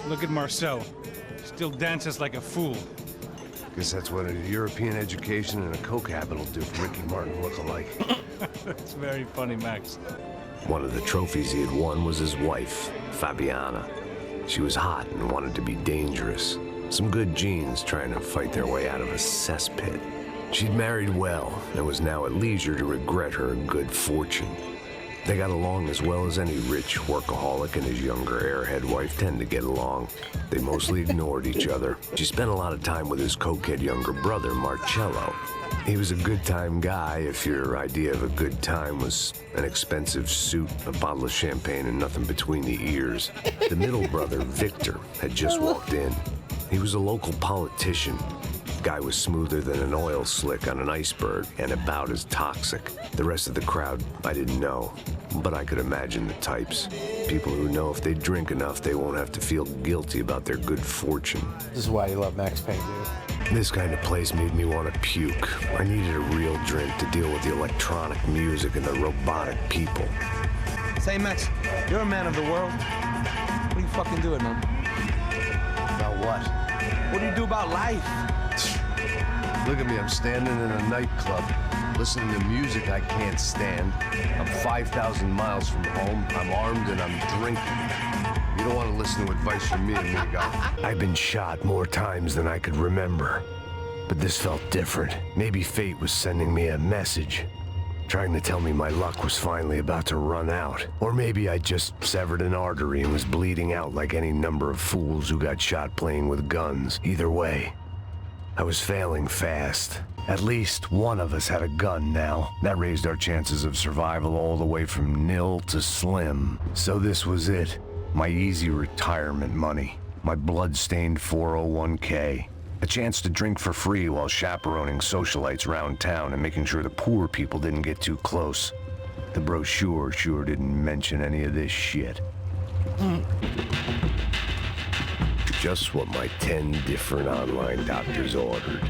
Look at Marcel. Still dances like a fool. Guess that's what a European education and a coke habit will do for Ricky Martin look-alike. That's very funny, Max. One of the trophies he had won was his wife, Fabiana. She was hot and wanted to be dangerous. Some good genes trying to fight their way out of a cesspit. She'd married well and was now at leisure to regret her good fortune. They got along as well as any rich workaholic and his younger airhead wife tend to get along. They mostly ignored each other. She spent a lot of time with his cokehead younger brother, Marcello. He was a good-time guy if your idea of a good time was an expensive suit, a bottle of champagne, and nothing between the ears. The middle brother, Victor, had just walked in. He was a local politician. Guy was smoother than an oil slick on an iceberg and about as toxic. The rest of the crowd, I didn't know, but I could imagine the types. People who know if they drink enough, they won't have to feel guilty about their good fortune. This is why you love Max Payne, dude. This kind of place made me want to puke. I needed a real drink to deal with the electronic music and the robotic people. Say, Max, you're a man of the world. What are you fucking doing, man? About what? What do you do about life? Look at me, I'm standing in a nightclub, listening to music I can't stand. I'm 5,000 miles from home, I'm armed, and I'm drinking. You don't want to listen to advice from me, amigo. I've been shot more times than I could remember, but this felt different. Maybe fate was sending me a message, trying to tell me my luck was finally about to run out. Or maybe I just severed an artery and was bleeding out like any number of fools who got shot playing with guns. Either way, I was failing fast. At least one of us had a gun now. That raised our chances of survival all the way from nil to slim. So this was it. My easy retirement money. My blood-stained 401k. A chance to drink for free while chaperoning socialites around town and making sure the poor people didn't get too close. The brochure sure didn't mention any of this shit. Just what my 10 different online doctors ordered.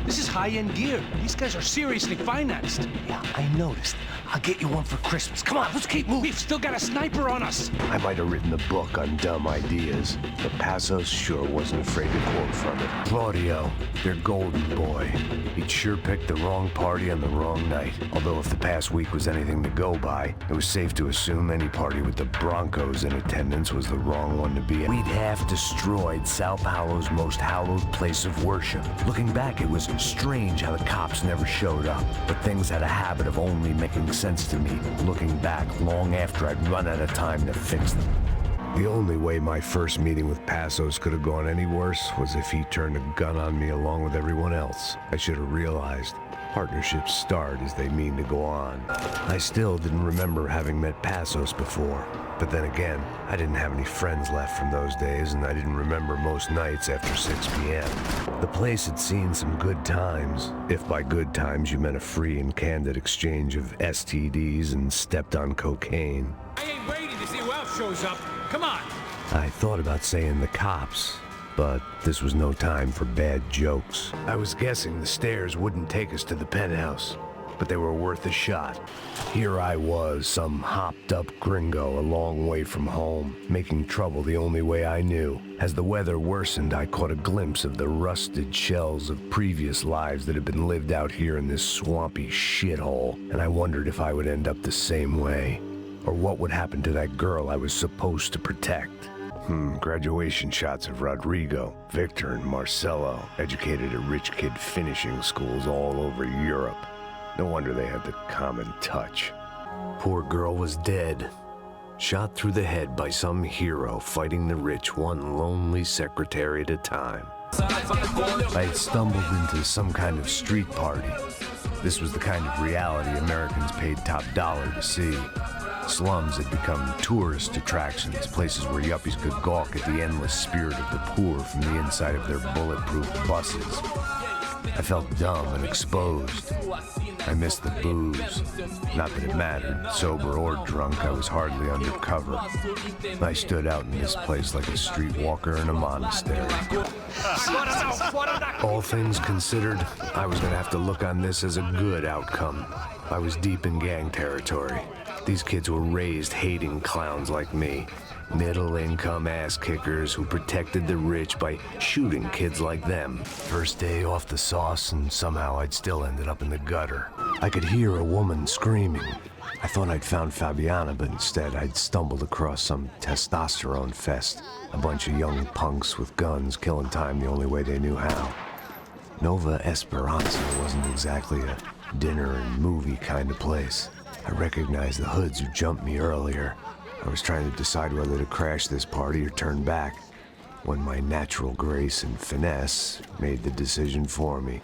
This is high-end gear. These guys are seriously financed. Yeah, I noticed. I'll get you one for Christmas. Come on, let's keep moving. We've still got a sniper on us. I might have written a book on dumb ideas, but Passos sure wasn't afraid to quote from it. Claudio, their golden boy. He'd sure picked the wrong party on the wrong night. Although if the past week was anything to go by, it was safe to assume any party with the Broncos in attendance was the wrong one to be at. We'd half destroyed Sao Paulo's most hallowed place of worship. Looking back, it was strange how the cops never showed up, but things had a habit of only making sense to me, looking back long after I'd run out of time to fix them. The only way my first meeting with Passos could have gone any worse was if he turned a gun on me along with everyone else. I should have realized. Partnerships start as they mean to go on. I still didn't remember having met Passos before. But then again, I didn't have any friends left from those days, and I didn't remember most nights after 6 p.m. The place had seen some good times, if by good times you meant a free and candid exchange of STDs and stepped-on cocaine. I ain't waiting to see who else shows up. Come on. I thought about saying the cops, but this was no time for bad jokes. I was guessing the stairs wouldn't take us to the penthouse, but they were worth a shot. Here I was, some hopped-up gringo a long way from home, making trouble the only way I knew. As the weather worsened, I caught a glimpse of the rusted shells of previous lives that had been lived out here in this swampy shithole, and I wondered if I would end up the same way, or what would happen to that girl I was supposed to protect. Graduation shots of Rodrigo, Victor, and Marcello, educated at rich kid finishing schools all over Europe. No wonder they had the common touch. Poor girl was dead, shot through the head by some hero fighting the rich one lonely secretary at a time. I had stumbled into some kind of street party. This was the kind of reality Americans paid top dollar to see. Slums had become tourist attractions, places where yuppies could gawk at the endless spirit of the poor from the inside of their bulletproof buses. I felt dumb and exposed. I missed the booze. Not that it mattered. Sober or drunk, I was hardly undercover. I stood out in this place like a streetwalker in a monastery. All things considered, I was gonna have to look on this as a good outcome. I was deep in gang territory. These kids were raised hating clowns like me. Middle-income ass-kickers who protected the rich by shooting kids like them. First day off the sauce, and somehow I'd still ended up in the gutter. I could hear a woman screaming. I thought I'd found Fabiana, but instead I'd stumbled across some testosterone fest. A bunch of young punks with guns killing time the only way they knew how. Nova Esperanza wasn't exactly a dinner and movie kind of place. I recognized the hoods who jumped me earlier. I was trying to decide whether to crash this party or turn back, when my natural grace and finesse made the decision for me.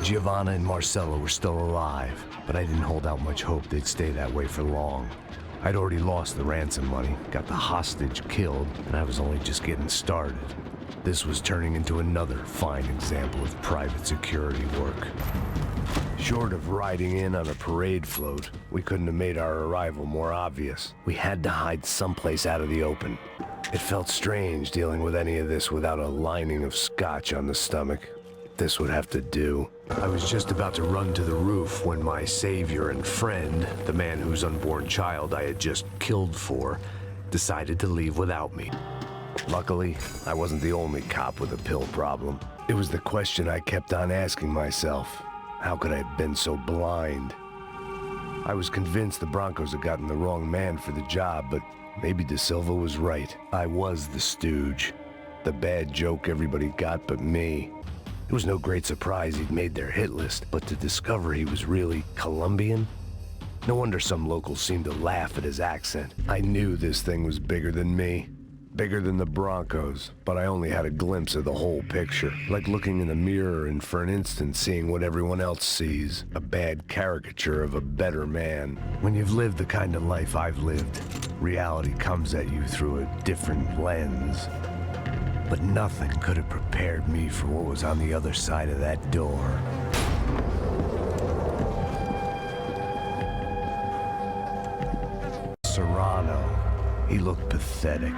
Giovanna and Marcella were still alive, but I didn't hold out much hope they'd stay that way for long. I'd already lost the ransom money, got the hostage killed, and I was only just getting started. This was turning into another fine example of private security work. Short of riding in on a parade float, we couldn't have made our arrival more obvious. We had to hide someplace out of the open. It felt strange dealing with any of this without a lining of scotch on the stomach. This would have to do. I was just about to run to the roof when my savior and friend, the man whose unborn child I had just killed for, decided to leave without me. Luckily, I wasn't the only cop with a pill problem. It was the question I kept on asking myself. How could I have been so blind? I was convinced the Broncos had gotten the wrong man for the job, but maybe De Silva was right. I was the stooge. The bad joke everybody got but me. It was no great surprise he'd made their hit list, but to discover he was really Colombian? No wonder some locals seemed to laugh at his accent. I knew this thing was bigger than me. Bigger than the Broncos, but I only had a glimpse of the whole picture. Like looking in the mirror and for an instant seeing what everyone else sees. A bad caricature of a better man. When you've lived the kind of life I've lived, reality comes at you through a different lens. But nothing could have prepared me for what was on the other side of that door. Serrano. He looked pathetic,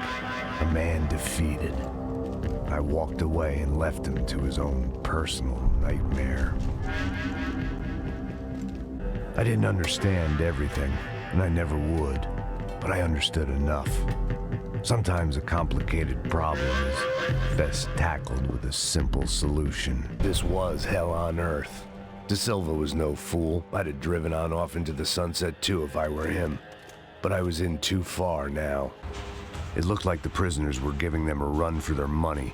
a man defeated. I walked away and left him to his own personal nightmare. I didn't understand everything, and I never would, but I understood enough. Sometimes a complicated problem is best tackled with a simple solution. This was hell on earth. De Silva was no fool. I'd have driven on off into the sunset too if I were him. But I was in too far now. It looked like the prisoners were giving them a run for their money.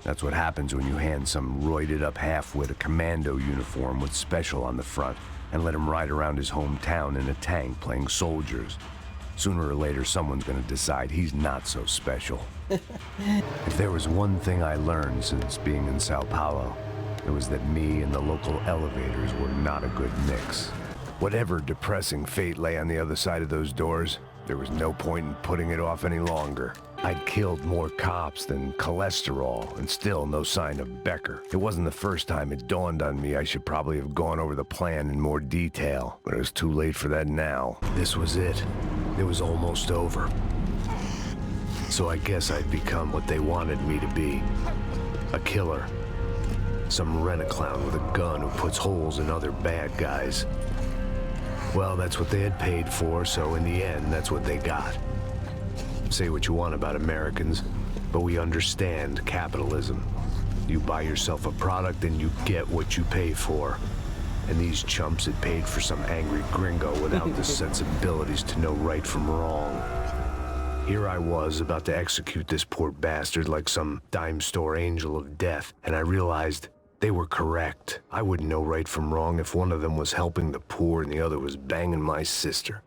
That's what happens when you hand some roided-up half-wit a commando uniform with special on the front and let him ride around his hometown in a tank playing soldiers. Sooner or later, someone's gonna decide he's not so special. If there was one thing I learned since being in Sao Paulo, it was that me and the local elevators were not a good mix. Whatever depressing fate lay on the other side of those doors, there was no point in putting it off any longer. I'd killed more cops than cholesterol, and still no sign of Becker. It wasn't the first time it dawned on me I should probably have gone over the plan in more detail, but it was too late for that now. This was it. It was almost over. So I guess I'd become what they wanted me to be. A killer. Some rent-a-clown with a gun who puts holes in other bad guys. Well, that's what they had paid for, so in the end, that's what they got. Say what you want about Americans, but we understand capitalism. You buy yourself a product and you get what you pay for. And these chumps had paid for some angry gringo without the sensibilities to know right from wrong. Here I was about to execute this poor bastard like some dime store angel of death, and I realized they were correct. I wouldn't know right from wrong if one of them was helping the poor and the other was banging my sister.